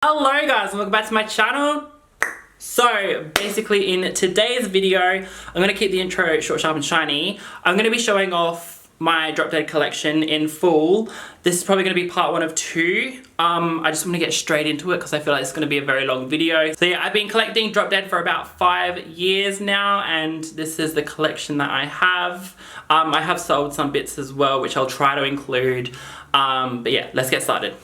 Hello guys, welcome back to my channel. So basically in today's video, I'm going to keep the intro short, sharp and shiny. I'm going to be showing off my Drop Dead collection in full. This is probably going to be part 1 of 2. I just want to get straight into it because I feel like it's going to be a very long video. So yeah, I've been collecting Drop Dead for about 5 years now, and this is the collection that I have. I have sold some bits as well, which I'll try to include. But yeah, let's get started.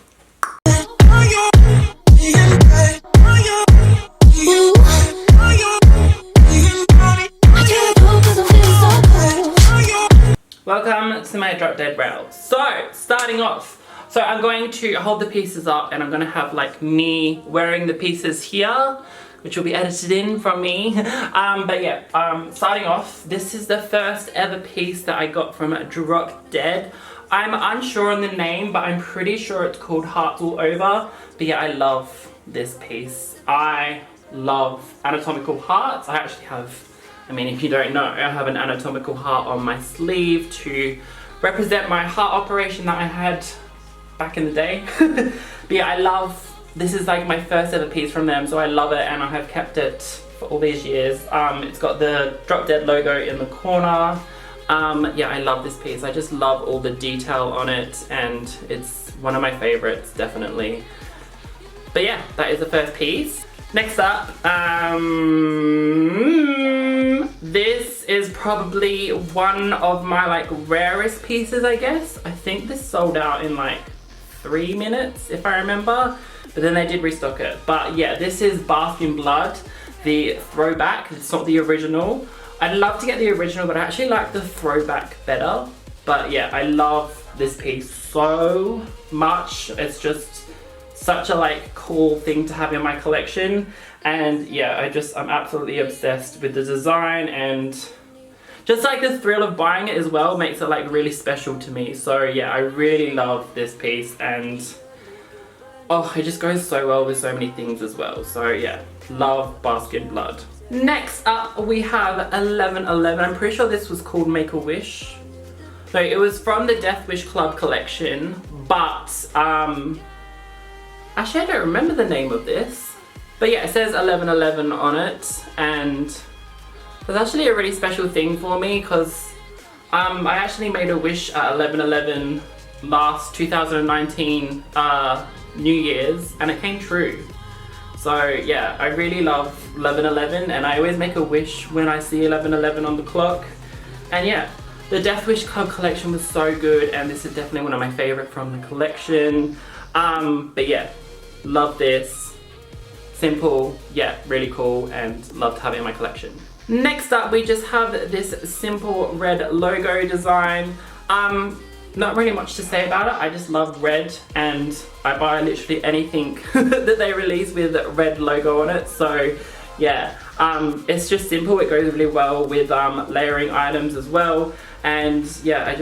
Welcome to my Drop Dead rail. So, starting off, I'm going to hold the pieces up and I'm going to have like me wearing the pieces here, which will be edited in from me. But yeah, starting off, this is the first ever piece that I got from Drop Dead. I'm unsure on the name, but I'm pretty sure it's called Hearts All Over. But yeah, I love this piece. I love anatomical hearts. I actually have, I mean, if you don't know, I have an anatomical heart on my sleeve to represent my heart operation that I had back in the day. But yeah, I love, this is like my first ever piece from them, so I love it and I have kept it for all these years. It's got the Drop Dead logo in the corner. Yeah, I love this piece. I just love all the detail on it and it's one of my favorites, definitely. But yeah, that is the first piece. Next up, this is probably one of my like rarest pieces, I guess. I think this sold out in like 3 minutes, if I remember, but then they did restock it. But yeah, this is Bask in Blood, the throwback. It's not the original. I'd love to get the original, but I actually like the throwback better. But yeah, I love this piece so much. It's just such a like cool thing to have in my collection. And yeah, I'm absolutely obsessed with the design, and just like the thrill of buying it as well makes it like really special to me. So yeah, I really love this piece, and oh, it just goes so well with so many things as well. So yeah, love Bask in Blood. Next up we have 1111. I'm pretty sure this was called Make a Wish. So it was from the Death Wish Club collection, but actually I don't remember the name of this. But yeah, it says 1111 on it, and it's actually a really special thing for me because I actually made a wish at 1111 last 2019 New Year's, and it came true. So yeah, I really love 1111, and I always make a wish when I see 1111 on the clock. And yeah, the Death Wish Club collection was so good, and this is definitely one of my favorite from the collection. But yeah, love this. Simple, yeah, really cool, and love to have it in my collection. Next up, we just have this simple red logo design. Not really much to say about it. I just love red, and I buy literally anything that they release with red logo on it. So yeah, it's just simple. It goes really well with layering items as well. And yeah, I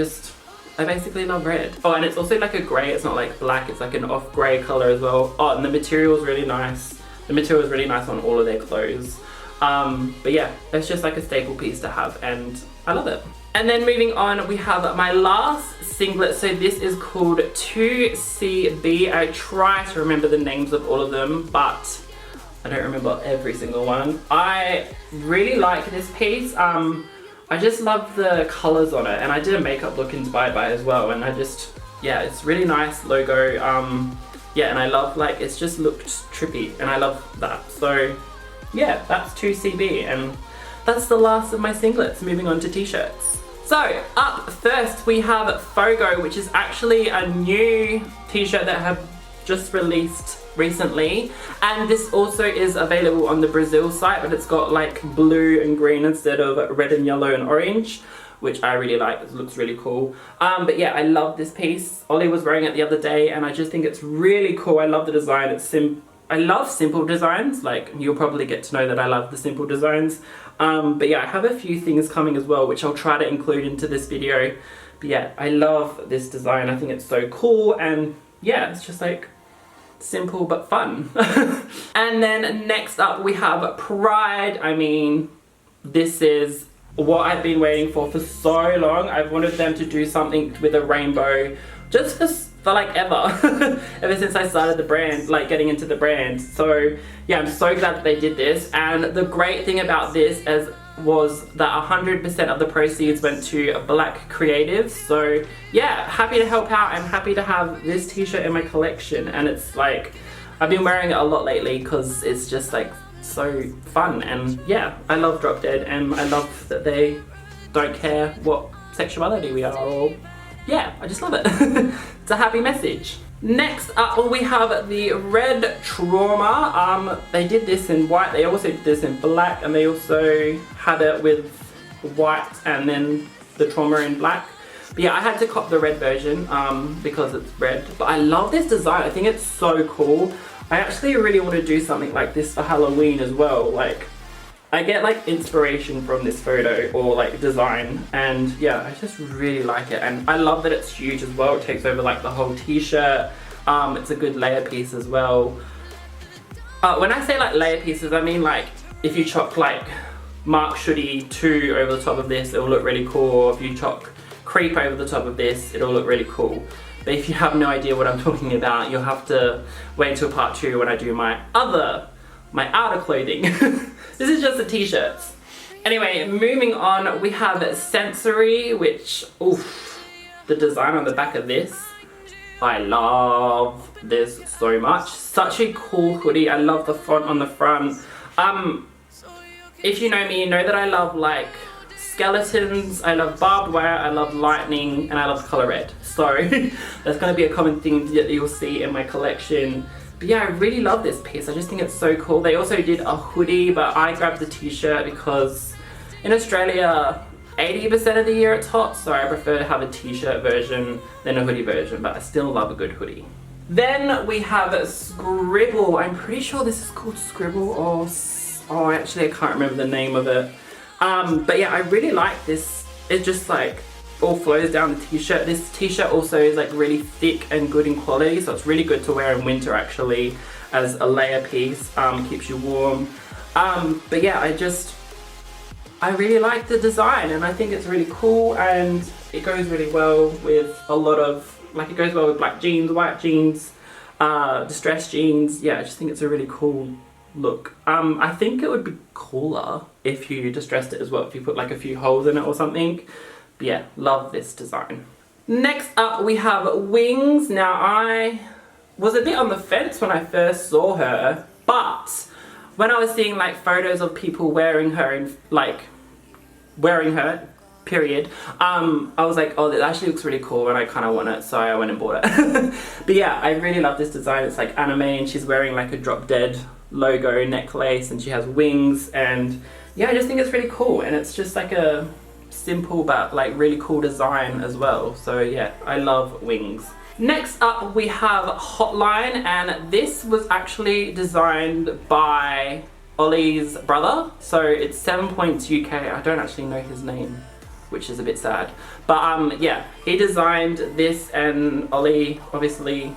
basically love red. Oh, and it's also like a grey. It's not like black. It's like an off grey color as well. Oh, and the material is really nice. The material is really nice on all of their clothes. But yeah, it's just like a staple piece to have, and I love it. And then moving on, we have my last singlet. So this is called 2CB. I try to remember the names of all of them, but I don't remember every single one. I really like this piece. I just love the colors on it, and I did a makeup look inspired by it as well, and yeah, it's really nice logo. Yeah, and I love, like, it's just looked trippy, and I love that. So yeah, that's 2CB, and that's the last of my singlets. Moving on to t-shirts. So up first we have Fogo, which is actually a new t-shirt that have just released recently, and this also is available on the Brazil site, but it's got like blue and green instead of red and yellow and orange, which I really like. It looks really cool. But yeah, I love this piece. Ollie was wearing it the other day, and I just think it's really cool. I love the design. I love simple designs. Like, you'll probably get to know that I love the simple designs. But yeah, I have a few things coming as well, which I'll try to include into this video. But yeah, I love this design. I think it's so cool, and yeah, it's just like simple but fun. And then next up we have Pride. I mean, this is what I've been waiting for so long. I've wanted them to do something with a rainbow, just for like ever. Ever since I started the brand, like getting into the brand. So yeah, I'm so glad that they did this. And the great thing about this was that 100% of the proceeds went to Black creatives. So yeah, happy to help out and happy to have this t-shirt in my collection. And it's like, I've been wearing it a lot lately because it's just like so fun. And yeah, I love Drop Dead, and I love that they don't care what sexuality we are, or yeah, I just love it. It's a happy message. Next up we have the Red Trauma. They did this in white, they also did this in black, and they also had it with white and then the Trauma in black. But yeah, I had to cop the red version because it's red. But I love this design, I think it's so cool. I actually really want to do something like this for Halloween as well. Like, I get like inspiration from this photo or like design, and yeah, I just really like it. And I love that it's huge as well. It takes over like the whole t-shirt. It's a good layer piece as well. When I say like layer pieces, I mean like if you chop like Mark Shuddy 2 over the top of this, it'll look really cool. Or if you chop Creep over the top of this, it'll look really cool. But if you have no idea what I'm talking about, you'll have to wait until part 2 when I do my outer clothing. This is just the t-shirts. Anyway, moving on, we have Sensory, which, oof, the design on the back of this, I love this so much. Such a cool hoodie. I love the font on the front. If you know me, you know that I love like skeletons, I love barbed wire, I love lightning, and I love color red. So that's gonna be a common theme that you'll see in my collection. But yeah, I really love this piece. I just think it's so cool. They also did a hoodie, but I grabbed the t-shirt because in Australia, 80% of the year it's hot, so I prefer to have a t-shirt version than a hoodie version, but I still love a good hoodie. Then we have Scribble. I'm pretty sure this is called Scribble, or oh, actually I can't remember the name of it. But yeah, I really like this. It just like all flows down the t-shirt. This t-shirt also is like really thick and good in quality, so it's really good to wear in winter actually as a layer piece. Keeps you warm. But yeah, I really like the design, and I think it's really cool, and it goes really well with a lot of, like, it goes well with black jeans, white jeans, distressed jeans. Yeah, I just think it's a really cool look. I think it would be cooler if you distressed it as well, if you put like a few holes in it or something. But yeah, love this design. Next up we have Wings. Now I was a bit on the fence when I first saw her, but when I was seeing like photos of people wearing her and like wearing her, period, I was like, oh, that actually looks really cool and I kind of want it, so I went and bought it. But yeah, I really love this design. It's like anime, and she's wearing like a Drop Dead logo necklace, and she has wings, and yeah, I just think it's really cool, and it's just like a simple but like really cool design as well. So yeah, I love Wings. Next up we have Hotline, and this was actually designed by Ollie's brother, so it's 7 Points UK. I don't actually know his name, which is a bit sad, but yeah, he designed this, and Ollie obviously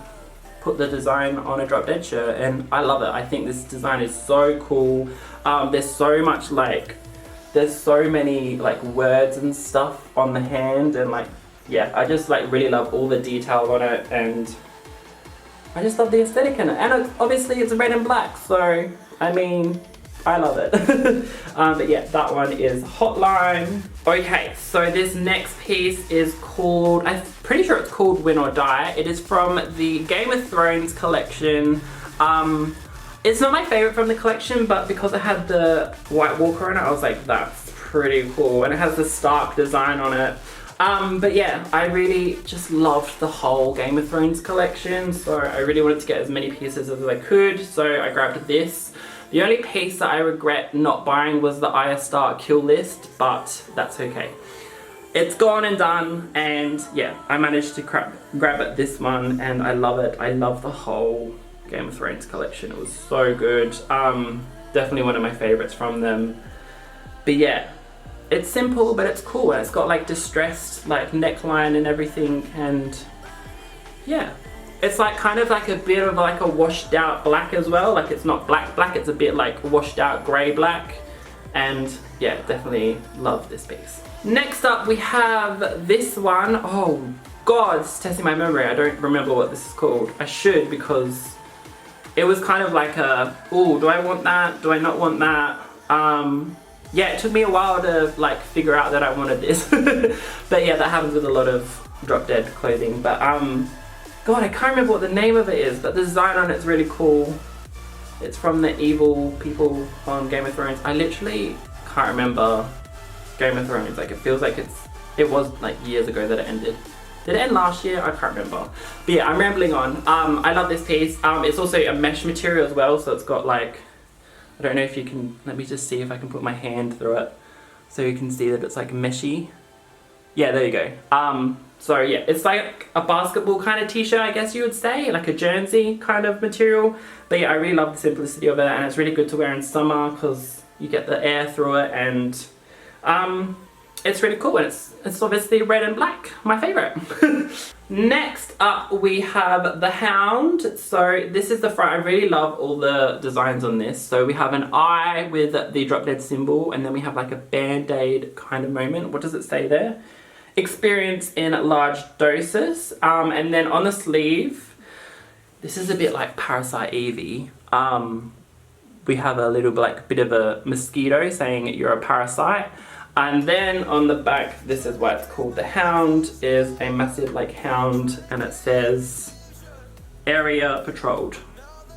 put the design on a Drop Dead shirt, and I love it. I think this design is so cool. There's so much like, there's so many like words and stuff on the hand, and like, yeah, I just like really love all the detail on it, and I just love the aesthetic in it. And obviously it's red and black, so I mean, I love it. But yeah, that one is Hotline. Okay, so this next piece is called, I'm pretty sure it's called Win or Die. It is from the Game of Thrones collection. It's not my favorite from the collection, but because it had the White Walker on it, I was like, that's pretty cool. And it has the Stark design on it. But yeah, I really just loved the whole Game of Thrones collection, so I really wanted to get as many pieces as I could, so I grabbed this. The only piece that I regret not buying was the Arya Stark kill list, but that's okay. It's gone and done, and yeah, I managed to grab this one, and I love it. I love the whole Game of Thrones collection. It was so good. Definitely one of my favorites from them. But yeah, it's simple, but it's cool, and it's got like distressed like neckline and everything, and yeah. It's like kind of like a bit of like a washed out black as well. Like it's not black, it's a bit like washed out grey black. And yeah, definitely love this piece. Next up we have this one. Oh, God, it's testing my memory. I don't remember what this is called. I should, because it was kind of like a, oh, do I want that? Do I not want that? Yeah, it took me a while to like figure out that I wanted this. But yeah, that happens with a lot of Drop Dead clothing. But God, I can't remember what the name of it is, but the design on it's really cool. It's from the evil people on Game of Thrones. I literally can't remember Game of Thrones. Like, it feels like it was like years ago that it ended. Did it end last year? I can't remember. But yeah, I'm rambling on. I love this piece. It's also a mesh material as well, so it's got like, I don't know if you can, let me just see if I can put my hand through it so you can see that it's like meshy. Yeah, there you go. So yeah, it's like a basketball kind of t-shirt, I guess you would say, like a jersey kind of material. But yeah, I really love the simplicity of it, and it's really good to wear in summer because you get the air through it, and it's really cool, and it's obviously red and black, my favorite. Next up we have the Hound. So this is the front. I really love all the designs on this. So we have an eye with the Drop Dead symbol, and then we have like a band-aid kind of moment. What does it say there? Experience in large doses. And then on the sleeve, this is a bit like Parasite Evie. We have a little like bit of a mosquito saying you're a parasite. And then on the back, this is why it's called the Hound, is a massive like hound, and it says area patrolled.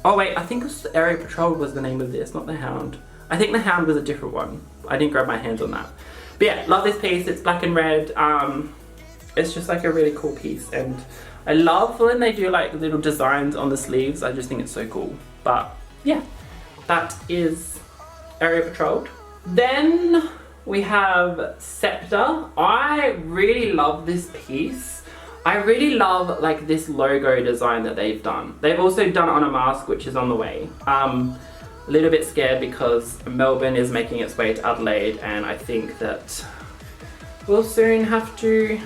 Oh wait, I think it was area patrolled was the name of this, not the Hound. I think the Hound was a different one. I didn't grab my hands on that. But yeah, love this piece. It's black and red. It's just like a really cool piece, and I love when they do like little designs on the sleeves. I just think it's so cool. But yeah, that is area patrolled. Then we have Scepter. I really love this piece. I really love like this logo design that they've done. They've also done it on a mask, which is on the way. A little bit scared because Melbourne is making its way to Adelaide, and I think that we'll soon have to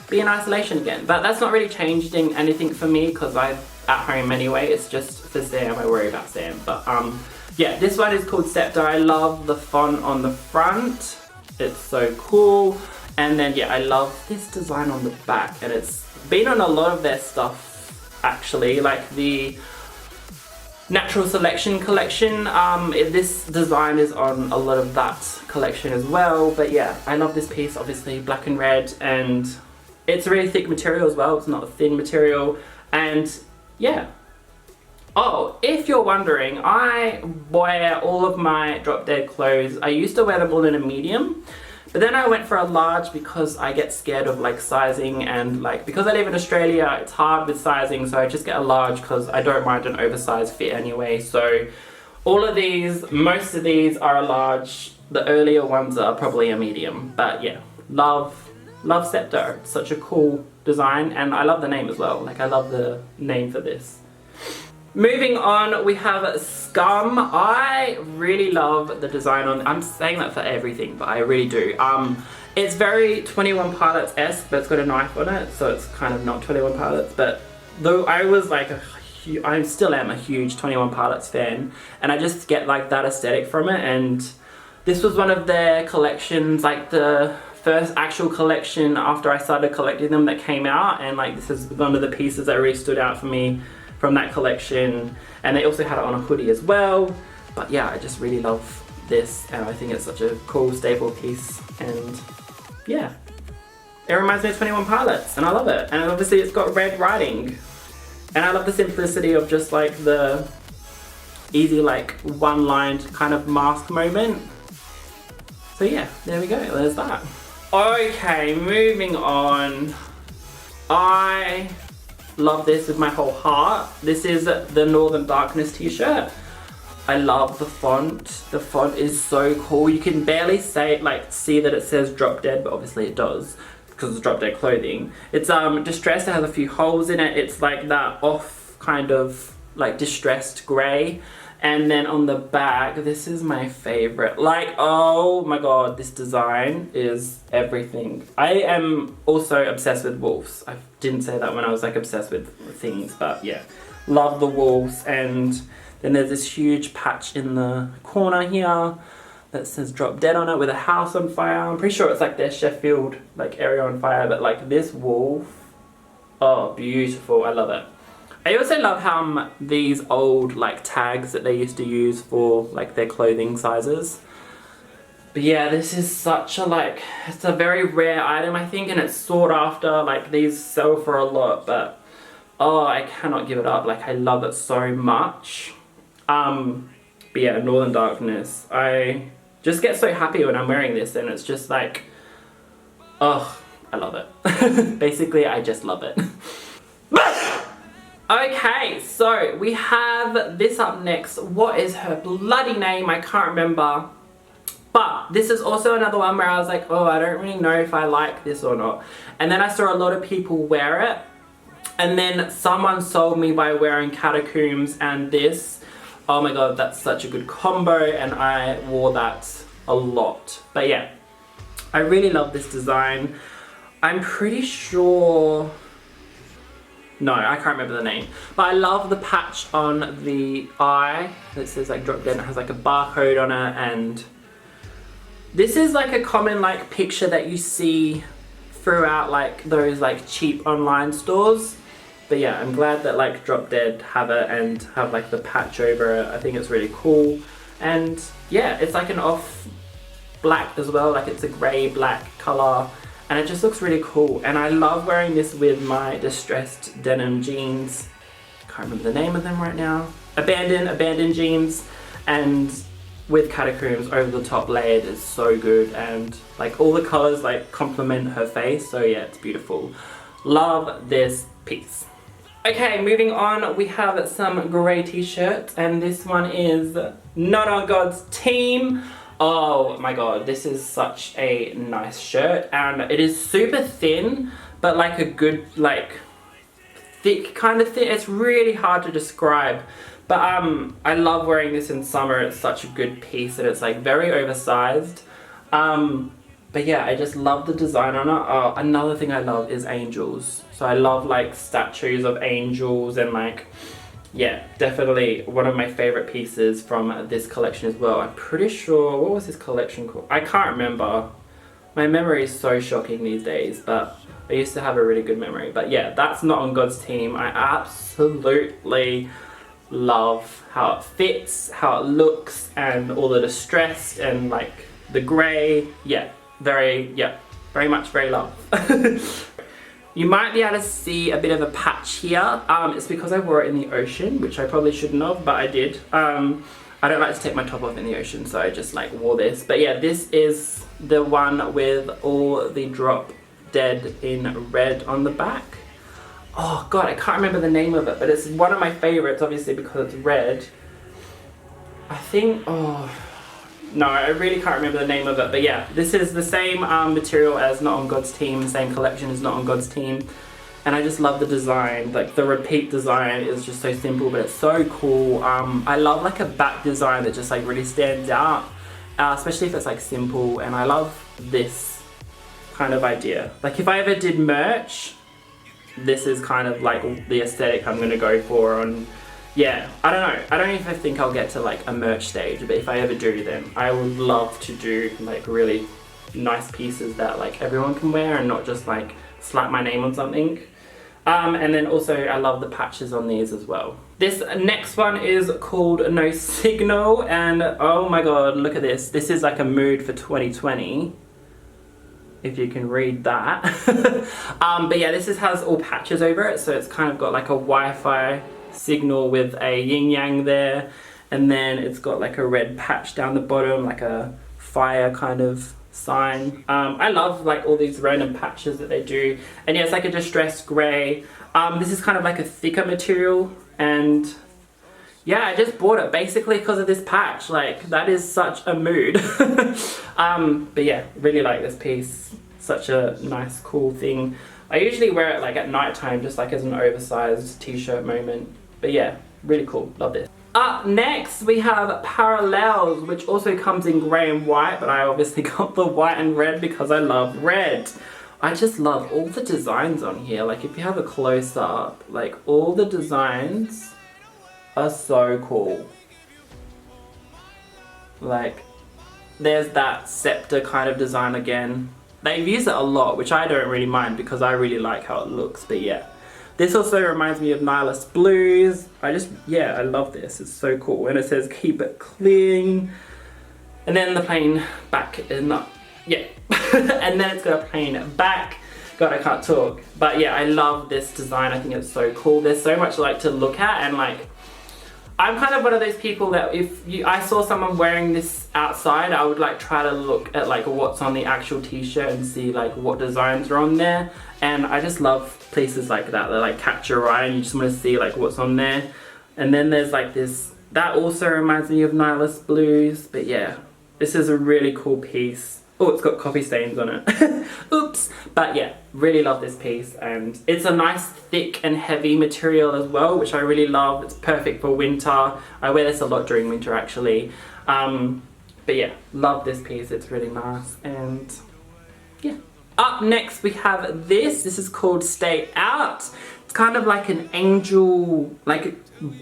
be in isolation again. But that's not really changing anything for me because I'm at home anyway. It's just for Sam. I worry about Sam. But yeah, this one is called Scepter. I love the font on the front. It's so cool. And then yeah, I love this design on the back, and it's been on a lot of their stuff actually, like the Natural Selection collection. This design is on a lot of that collection as well. But yeah, I love this piece, obviously black and red, and it's a really thick material as well. It's not a thin material, and yeah. Oh, if you're wondering, I wear all of my Drop Dead clothes. I used to wear them all in a medium, but then I went for a large because I get scared of like sizing, and like because I live in Australia, it's hard with sizing, so I just get a large because I don't mind an oversized fit anyway. So all of these, most of these are a large. The earlier ones are probably a medium, but yeah, love Scepter. It's such a cool design, and I love the name as well. Like, I love the name for this. Moving on, we have Scum. I really love the design on, I'm saying that for everything, but I really do. It's very 21 Pilots-esque, but it's got a knife on it, so it's kind of not 21 Pilots. But though I was like I still am a huge 21 Pilots fan, and I just get like that aesthetic from it. And this was one of their collections, like the first actual collection after I started collecting them that came out, and like this is one of the pieces that really stood out for me from that collection. And they also had it on a hoodie as well. But yeah, I just really love this, and I think it's such a cool staple piece, and yeah, it reminds me of 21 Pilots, and I love it. And obviously it's got red writing, and I love the simplicity of just like the easy like one-lined kind of mask moment. So yeah, there we go, there's that. Okay, moving on. I love this with my whole heart. This is the Northern Darkness t-shirt. I love the font. The font is so cool. You can barely say, like, see that it says Drop Dead, but obviously it does because it's Drop Dead clothing. It's distressed. It has a few holes in it. It's like that off kind of like distressed grey. And then on the back, this is my favorite. Like, oh my god, this design is everything. I am also obsessed with wolves. I didn't say that when I was like obsessed with things, but yeah, love the wolves. And then there's this huge patch in the corner here. that says Drop Dead on it with a house on fire. I'm pretty sure it's like their Sheffield like area on fire, but like this wolf, oh beautiful, I love it. I also love how these old like tags that they used to use for like their clothing sizes. But yeah, this is such a like, it's a very rare item I think, and it's sought after. Like these sell for a lot, but oh, I cannot give it up. Like I love it so much. But yeah, Northern Darkness. I just get so happy when I'm wearing this, and it's just like, oh, I love it. Basically, I just love it. Okay, so we have this up next. What is her bloody name? I can't remember. But this is also another one where I was like, oh, I don't really know if I like this or not. And then I saw a lot of people wear it. And then someone sold me by wearing Catacombs and this. Oh my god, that's such a good combo, and I wore that a lot. But yeah, I really love this design. I'm pretty sure... No, I can't remember the name. But I love the patch on the eye that says like Drop Dead. It has like a barcode on it, and this is like a common like picture that you see throughout like those like cheap online stores. But yeah, I'm glad that like Drop Dead have it and have like the patch over it. I think it's really cool. And yeah, it's like an off black as well. Like it's a grey black colour. And it just looks really cool. And I love wearing this with my distressed denim jeans. Can't remember the name of them right now. Abandoned jeans. And with Catacombs over the top layered is so good. And like all the colours like complement her face. So yeah, it's beautiful. Love this piece. Okay, moving on, we have some grey t-shirts, and this one is Not On God's Team. Oh my god, this is such a nice shirt, and it is super thin, but like a good, like, thick kind of thin. It's really hard to describe, but I love wearing this in summer. It's such a good piece, and it's like very oversized. But yeah, I just love the design on it. Oh, another thing I love is angels. So I love like statues of angels, and like, yeah, definitely one of my favorite pieces from this collection as well. I'm pretty sure, what was this collection called? I can't remember. My memory is so shocking these days, but I used to have a really good memory. But yeah, that's Not On God's Team. I absolutely love how it fits, how it looks, and all the distressed and like the grey. Yeah, very much very love. You might be able to see a bit of a patch here. It's because I wore it in the ocean, which I probably shouldn't have, but I did. I don't like to take my top off in the ocean, so I just like wore this. But yeah, this is the one with all the Drop Dead in red on the back. Oh god, I can't remember the name of it, but it's one of my favorites, obviously because it's red. I think, oh... No, I really can't remember the name of it, but yeah, this is the same material as Not On God's Team, same collection as Not On God's Team, and I just love the design. Like the repeat design is just so simple, but it's so cool. I love like a back design that just like really stands out, especially if it's like simple, and I love this kind of idea. Like if I ever did merch, this is kind of like the aesthetic I'm gonna go for on. Yeah, I don't know. I don't even think I'll get to like a merch stage, but if I ever do, then I would love to do like really nice pieces that like everyone can wear and not just like slap my name on something. And then also I love the patches on these as well. This next one is called No Signal, and oh my god, look at this. This is like a mood for 2020. If you can read that. But yeah, this has all patches over it, so it's kind of got like a Wi-Fi signal with a yin yang there, and then it's got like a red patch down the bottom, like a fire kind of sign. I love like all these random patches that they do, and yeah, it's like a distressed grey. This is kind of like a thicker material, and yeah, I just bought it basically because of this patch. Like that is such a mood. But yeah, really like this piece. Such a nice cool thing. I usually wear it like at night time, just like as an oversized t-shirt moment. But yeah, really cool, love this. Up next we have Parallels, which also comes in grey and white, but I obviously got the white and red because I love red. I just love all the designs on here. Like if you have a close up, like all the designs are so cool. Like there's that Scepter kind of design again. They've used it a lot, which I don't really mind because I really like how it looks, but yeah. This also reminds me of Nihilus Blues. I love this, it's so cool. And it says keep it clean. And then the plain back is not, yeah. And then it's got a plain back. God, I can't talk. But yeah, I love this design. I think it's so cool. There's so much like to look at, and like, I'm kind of one of those people that if I saw someone wearing this outside, I would like try to look at like what's on the actual t-shirt and see like what designs are on there. And I just love pieces like that like catch your eye and you just want to see like what's on there. And then there's like this, that also reminds me of Nihilus Blues, but yeah, this is a really cool piece. Oh, it's got coffee stains on it. Oops. But yeah, really love this piece, and it's a nice thick and heavy material as well, which I really love. It's perfect for winter. I wear this a lot during winter actually. But yeah, love this piece. It's really nice, and yeah. Up next we have this. This is called Stay Out. It's kind of like an angel, like a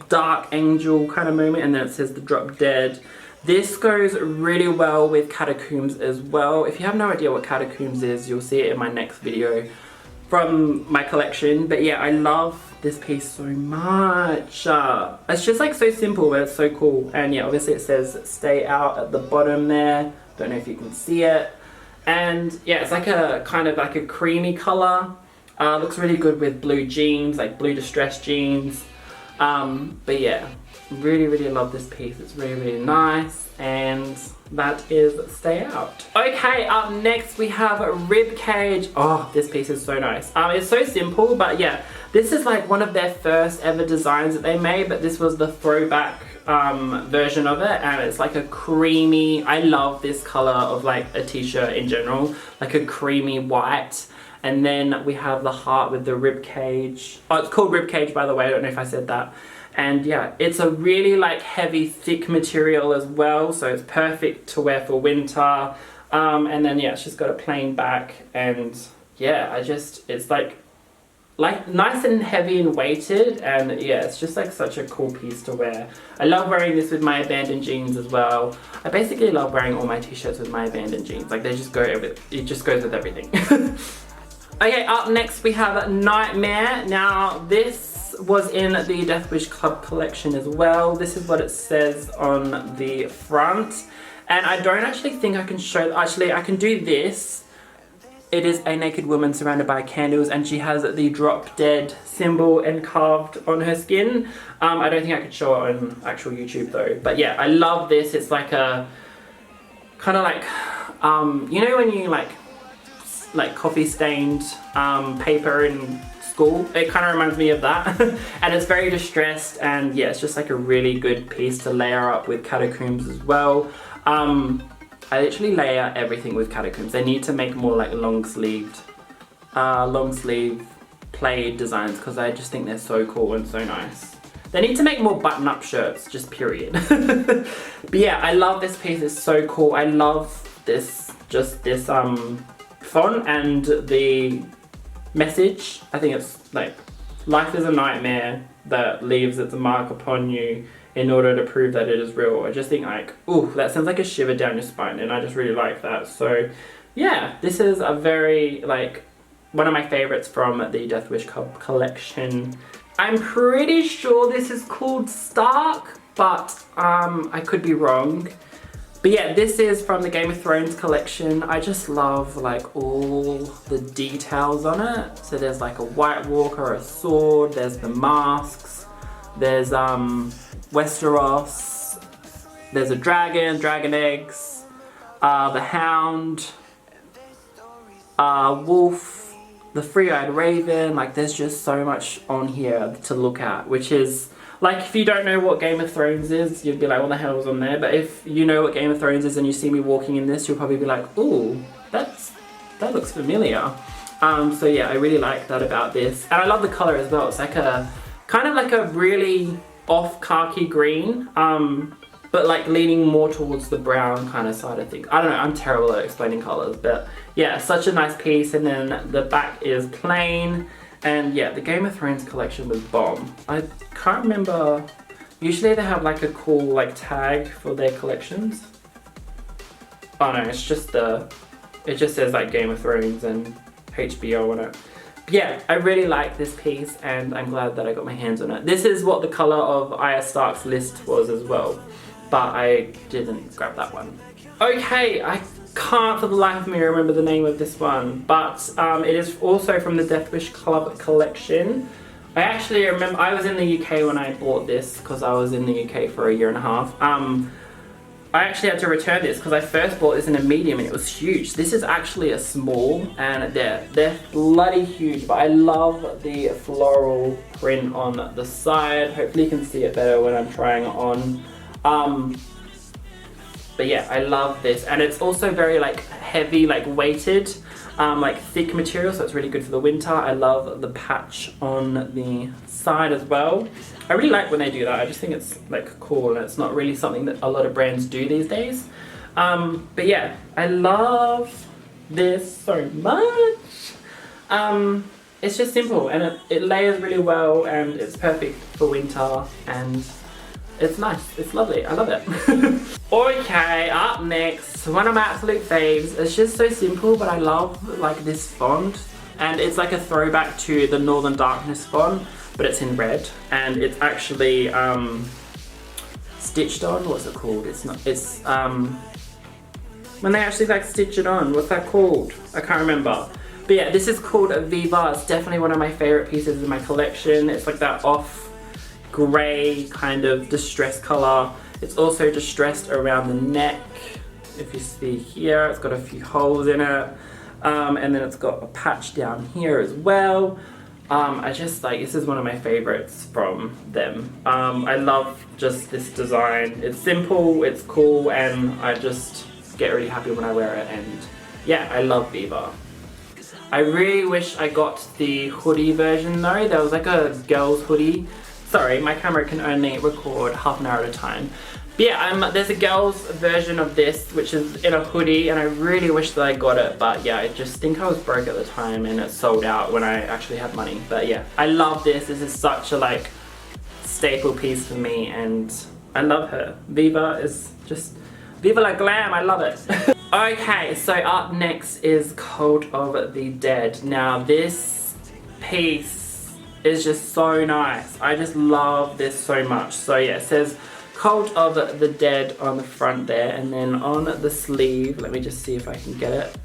dark angel kind of moment, and then it says the Drop Dead. This goes really well with Catacombs as well. If you have no idea what Catacombs is, you'll see it in my next video from my collection. But yeah, I love this piece so much. It's just like so simple, but it's so cool. And yeah, obviously it says Stay Out at the bottom there. Don't know if you can see it. And yeah, it's like a kind of like a creamy color. Looks really good with blue jeans, like blue distressed jeans. But yeah, really love this piece. It's really nice, and that is Stay Out. Okay, up next we have Ribcage. Oh, this piece is so nice. It's so simple, but yeah, this is like one of their first ever designs that they made, but this was the throwback version of it, and it's like a creamy, I love this color of like a t-shirt in general, like a creamy white. And then we have the heart with the ribcage. Oh, it's called ribcage, by the way. I don't know if I said that. And yeah, it's a really like heavy, thick material as well. So it's perfect to wear for winter. And then yeah, it's just got a plain back. And yeah, it's like nice and heavy and weighted. And yeah, it's just like such a cool piece to wear. I love wearing this with my abandoned jeans as well. I basically love wearing all my t-shirts with my abandoned jeans. Like they just go it just goes with everything. Okay, up next we have Nightmare. Now this was in the Death Wish Club collection as well. This is what it says on the front. And I don't actually think I can show, actually I can do this. It is a naked woman surrounded by candles, and she has the Drop Dead symbol carved on her skin. I don't think I could show it on actual YouTube though. But yeah, I love this. It's like a, kind of like, you know when you like coffee stained paper in school? It kind of reminds me of that. And it's very distressed, and yeah, it's just like a really good piece to layer up with Catacombs as well. I literally layer everything with Catacombs. They need to make more like long sleeve plaid designs, because I just think they're so cool and so nice. They need to make more button up shirts, just period. But yeah, I love this piece. It's so cool. I love this, just this font and the message. I think it's like, life is a nightmare that leaves its mark upon you in order to prove that it is real. I just think like, ooh, that sounds like a shiver down your spine, and I just really like that. So yeah, this is a very like one of my favorites from the Death Wish Club collection. I'm pretty sure this is called Stark, but I could be wrong. But yeah, this is from the Game of Thrones collection. I just love like all the details on it. So there's like a White Walker, a sword, there's the masks, there's Westeros, there's a dragon, dragon eggs, the Hound, wolf, the three-eyed raven. Like there's just so much on here to look at, which is like, if you don't know what Game of Thrones is, you'd be like, what the hell is on there? But if you know what Game of Thrones is and you see me walking in this, you'll probably be like, ooh, that looks familiar. So yeah, I really like that about this. And I love the color as well. It's like a, kind of like a really off khaki green, but like leaning more towards the brown kind of side of things. I don't know, I'm terrible at explaining colors, but yeah, such a nice piece. And then the back is plain. And yeah, the Game of Thrones collection was bomb. I can't remember, usually they have like a cool like tag for their collections. Oh no, it's just the, it just says like Game of Thrones and HBO on it. But yeah, I really like this piece and I'm glad that I got my hands on it. This is what the colour of Arya Stark's list was as well, but I didn't grab that one. Okay, I can't for the life of me remember the name of this one, but it is also from the Death Wish Club collection. I actually remember, I was in the UK when I bought this because I was in the UK for a year and a half. I actually had to return this because I first bought this in a medium and it was huge. This is actually a small and they're bloody huge, but I love the floral print on the side. Hopefully you can see it better when I'm trying it on. But yeah, I love this, and it's also very like heavy, like weighted, like thick material, so it's really good for the winter. I love the patch on the side as well. I really like when they do that. I just think it's like cool, and it's not really something that a lot of brands do these days. But yeah, I love this so much. It's just simple, and it layers really well, and it's perfect for winter, and it's nice, it's lovely, I love it. Okay, up next, one of my absolute faves. It's just so simple, but I love like this font, and it's like a throwback to the Northern Darkness font, but it's in red, and it's actually stitched on. What's it called? It's not. It's when they actually like stitch it on. What's that called? I can't remember. But yeah, this is called Viva. It's definitely one of my favorite pieces in my collection. It's like that off grey kind of distressed colour. It's also distressed around the neck. If you see here, it's got a few holes in it, and then it's got a patch down here as well. I just like, this is one of my favorites from them. I love just this design. It's simple, it's cool, and I just get really happy when I wear it, and yeah, I love Viva. I really wish I got the hoodie version though. There was like a girl's hoodie. Sorry, my camera can only record half an hour at a time. But yeah, there's a girl's version of this, which is in a hoodie, and I really wish that I got it, but yeah, I just think I was broke at the time and it sold out when I actually had money. But yeah, I love this. This is such a like staple piece for me, and I love her. Viva is just, Viva la glam, I love it. Okay, so up next is Cult of the Dead. Now this piece is just so nice. I just love this so much. So yeah, it says Cult of the Dead on the front there, and then on the sleeve, let me just see if I can get it.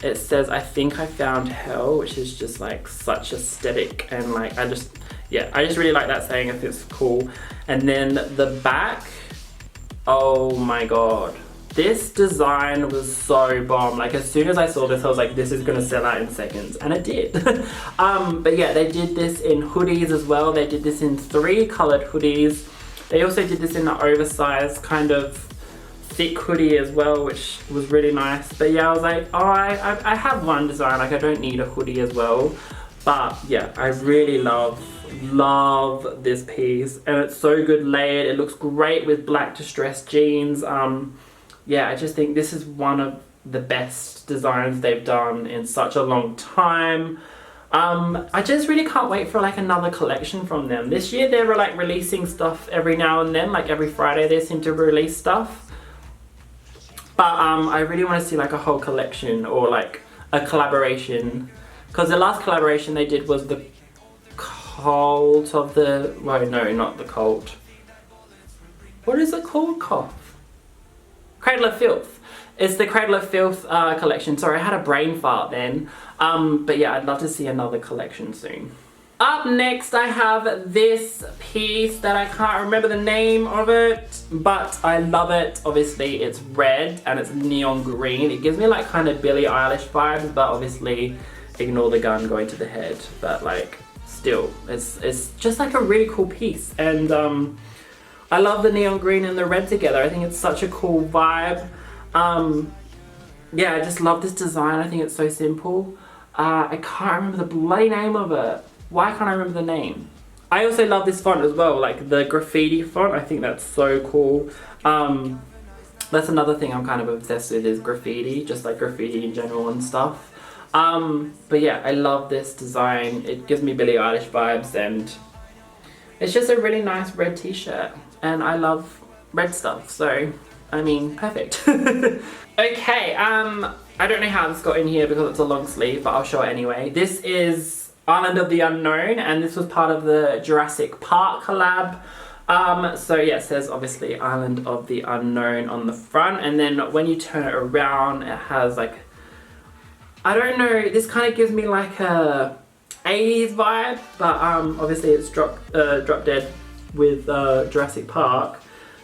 It says, I think I found hell, which is just like such aesthetic, and like I just really like that saying. I think it's cool. And then the back, oh my god. This design was so bomb. Like as soon as I saw this, I was like, this is gonna sell out in seconds, and it did. But yeah, they did this in hoodies as well. They did this in 3 colored hoodies. They also did this in an oversized kind of thick hoodie as well, which was really nice. But yeah, I was like, oh, I have one design, like I don't need a hoodie as well. But yeah, I really love this piece, and it's so good layered. It looks great with black distressed jeans. Yeah, I just think this is one of the best designs they've done in such a long time. I just really can't wait for like another collection from them. This year they were like releasing stuff every now and then, like every Friday they seem to release stuff. But I really want to see like a whole collection or like a collaboration. Because the last collaboration they did was the Cult of the... Well, no, not the Cult. What is it called? Cough. Cradle of Filth. It's the Cradle of Filth collection. Sorry, I had a brain fart then. But yeah, I'd love to see another collection soon. Up next, I have this piece that I can't remember the name of it, but I love it. Obviously, it's red and it's neon green. It gives me like kind of Billie Eilish vibes, but obviously ignore the gun going to the head. But like, still, it's just like a really cool piece. And I love the neon green and the red together. I think it's such a cool vibe. Yeah, I just love this design. I think it's so simple. I can't remember the bloody name of it. Why can't I remember the name? I also love this font as well, like the graffiti font. I think that's so cool. That's another thing I'm kind of obsessed with, is graffiti, just like graffiti in general and stuff. But yeah, I love this design. It gives me Billie Eilish vibes, and it's just a really nice red t-shirt. And I love red stuff, so I mean, perfect. Okay, I don't know how this got in here because it's a long sleeve, but I'll show it anyway. This is Island of the Unknown, and this was part of the Jurassic Park collab. So yeah, it says obviously Island of the Unknown on the front, and then when you turn it around, it has like, I don't know, this kind of gives me like a 80s vibe, but obviously it's drop dead with Jurassic Park.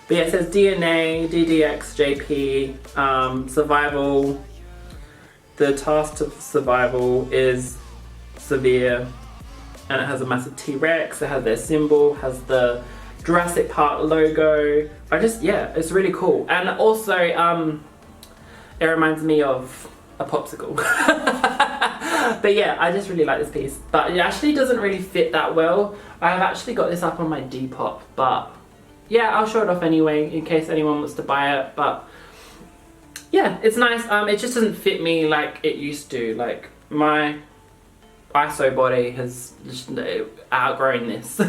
But yeah, it says DNA, DDX, JP, survival. The task to survival is severe, and it has a massive T-Rex. It has their symbol, has the Jurassic Park logo. Yeah, it's really cool. And also, it reminds me of a popsicle. But yeah, I just really like this piece. But it actually doesn't really fit that well. I've actually got this up on my Depop, but yeah, I'll show it off anyway in case anyone wants to buy it. But yeah, it's nice. It just doesn't fit me like it used to. Like, my ISO body has just outgrown this.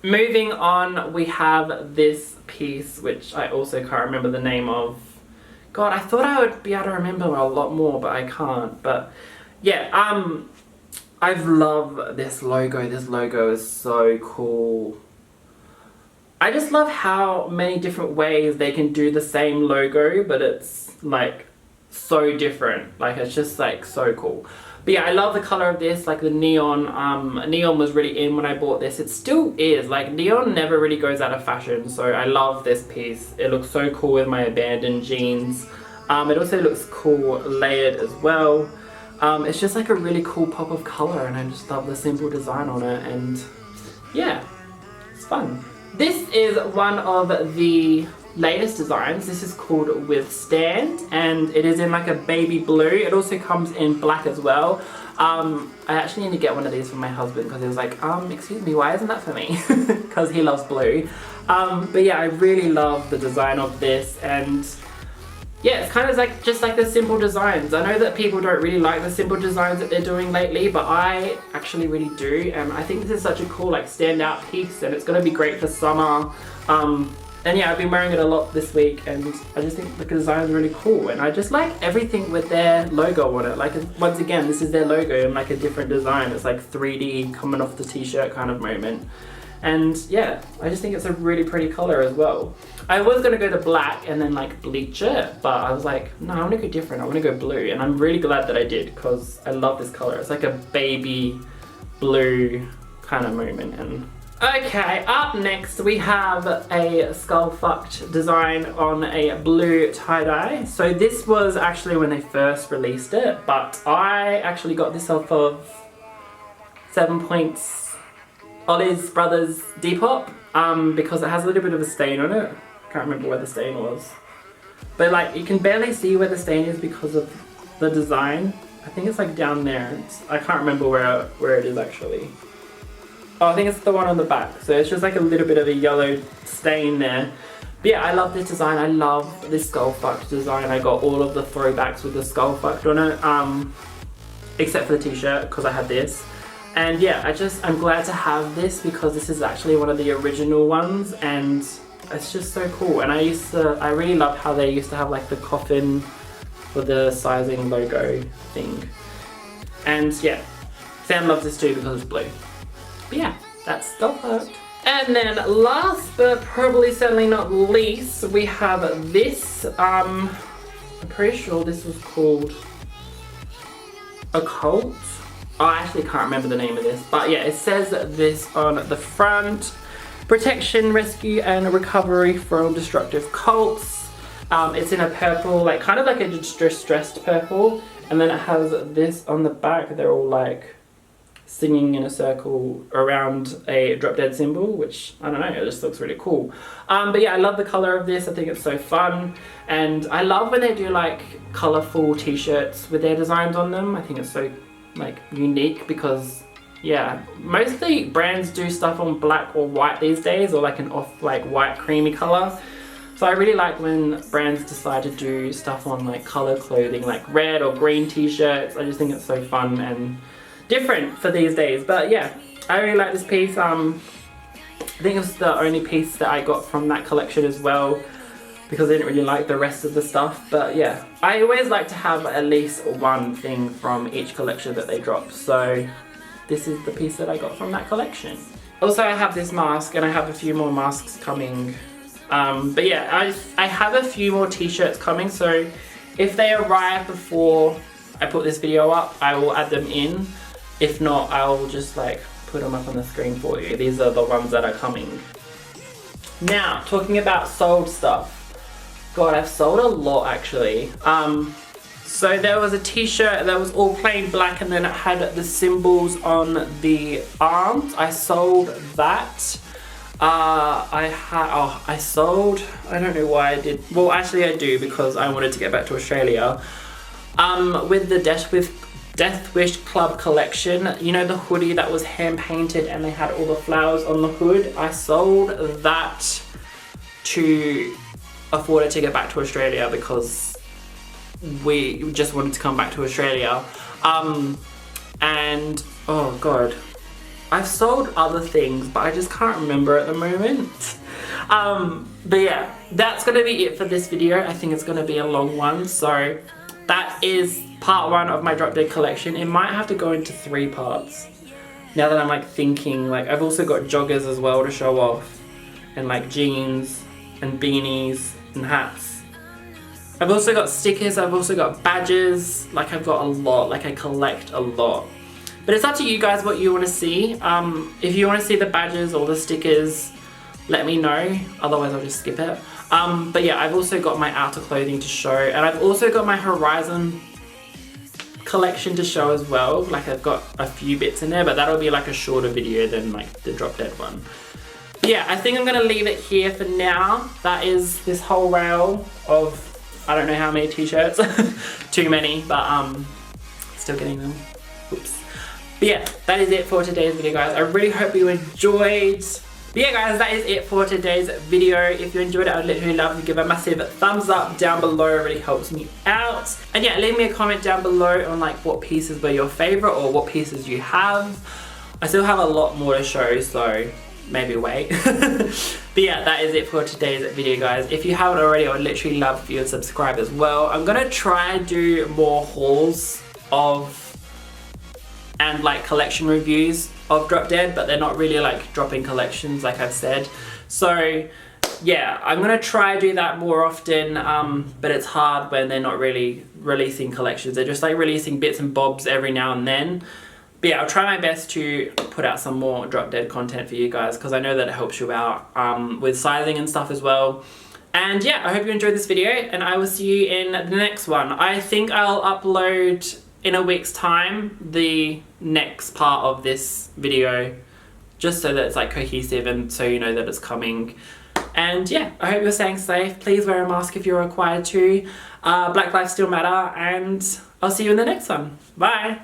Moving on, we have this piece, which I also can't remember the name of. God, I thought I would be able to remember a lot more, but I can't. But yeah, I love this logo. This logo is so cool. I just love how many different ways they can do the same logo, but it's like so different. Like, it's just like so cool. But yeah, I love the color of this, like the neon. Neon was really in when I bought this. It still is. Like, neon never really goes out of fashion, so I love this piece. It looks so cool with my abandoned jeans. It also looks cool layered as well. It's just like a really cool pop of color, and I just love the simple design on it, and yeah, it's fun. This is one of the latest designs. This is called Withstand, and it is in like a baby blue. It also comes in black as well. I actually need to get one of these for my husband because he was like, excuse me, why isn't that for me? Because he loves blue. But yeah, I really love the design of this, and yeah, it's kind of like just like the simple designs. I know that people don't really like the simple designs that they're doing lately, but I actually really do, and I think this is such a cool like standout piece, and it's going to be great for summer. And yeah, I've been wearing it a lot this week, and I just think the design is really cool, and I just like everything with their logo on it. Like, once again, this is their logo in like a different design. It's like 3D coming off the t-shirt kind of moment. And yeah, I just think it's a really pretty color as well. I was gonna go to black and then like bleach it, but I was like, no, I wanna go different. I wanna go blue, and I'm really glad that I did because I love this color. It's like a baby blue kind of moment. And okay, up next we have a skull fucked design on a blue tie-dye. So this was actually when they first released it, but I actually got this off of 7 Points Ollie's Brothers Depop, because it has a little bit of a stain on it. Can't remember where the stain was. But like, you can barely see where the stain is because of the design. I think it's like down there. I can't remember where it is actually. Oh, I think it's the one on the back. So it's just like a little bit of a yellow stain there. But yeah, I love this design. I love this skull fucked design. I got all of the throwbacks with the skull fucked on it, except for the t-shirt because I had this. And yeah, I'm glad to have this because this is actually one of the original ones, and it's just so cool. And I really loved how they used to have like the coffin for the sizing logo thing. And yeah, Sam loves this too because it's blue. But yeah, that's skull fucked. And then last but probably certainly not least, we have this. I'm pretty sure this was called Occult. I actually can't remember the name of this, but yeah, it says this on the front. Protection, rescue, and recovery from destructive cults. It's in a purple, like kind of like a distressed purple, and then it has this on the back. They're all like singing in a circle around a drop dead symbol, which I don't know, it just looks really cool. But yeah, I love the color of this. I think it's so fun, and I love when they do like colorful t-shirts with their designs on them. I think it's so like unique because yeah, mostly brands do stuff on black or white these days, or like an off like white creamy color. So I really like when brands decide to do stuff on like color clothing, like red or green t-shirts. I just think it's so fun and different for these days. But yeah, I really like this piece. I think it was the only piece that I got from that collection as well. because I didn't really like the rest of the stuff. But yeah, I always like to have at least one thing from each collection that they drop. So this is the piece that I got from that collection. Also, I have this mask and I have a few more masks coming. But yeah, I have a few more t-shirts coming, so if they arrive before I put this video up, I will add them in. If not, I'll just like put them up on the screen for you. These are the ones that are coming. Now, talking about sold stuff. God, I've sold a lot actually. So there was a t-shirt that was all plain black and then it had the symbols on the arms. I sold that. I sold, I don't know why I did. Well, actually I do, because I wanted to get back to Australia. With the Death Wish Club collection, you know, the hoodie that was hand painted and they had all the flowers on the hood. I sold that to afford a ticket back to Australia because we just wanted to come back to Australia. And oh god, I've sold other things but I just can't remember at the moment. But yeah, that's gonna be it for this video. I think it's gonna be a long one, so that is part 1 of my Drop Dead collection. It might have to go into 3 parts now that I'm like thinking. Like, I've also got joggers as well to show off, and like jeans and beanies and hats. I've also got stickers, I've also got badges. Like, I've got a lot, like I collect a lot. But it's up to you guys what you want to see. If you want to see the badges or the stickers, let me know, otherwise I'll just skip it. But yeah, I've also got my outer clothing to show, and I've also got my Horizon collection to show as well. Like, I've got a few bits in there, but that'll be like a shorter video than like the Drop Dead one. But yeah, I think I'm gonna leave it here for now. That is this whole rail of, I don't know how many t-shirts. Too many, but still getting them. Oops. But yeah, that is it for today's video, guys. I really hope you enjoyed. But yeah, guys, that is it for today's video. If you enjoyed it, I'd literally love to give a massive thumbs up down below. It really helps me out. And yeah, leave me a comment down below on like what pieces were your favorite or what pieces you have. I still have a lot more to show, so maybe wait. But yeah, that is it for today's video, guys. If you haven't already, I would literally love for you to subscribe as well. I'm gonna try and do more hauls of and like collection reviews of Drop Dead, but they're not really like dropping collections like I've said. So yeah, I'm gonna try to do that more often, but it's hard when they're not really releasing collections. They're just like releasing bits and bobs every now and then. But yeah, I'll try my best to put out some more Drop Dead content for you guys, because I know that it helps you out with sizing and stuff as well. And yeah, I hope you enjoyed this video, and I will see you in the next one. I think I'll upload in a week's time the next part of this video, just so that it's like cohesive and so you know that it's coming. And yeah, I hope you're staying safe. Please wear a mask if you're required to. Black lives still matter, and I'll see you in the next one. Bye.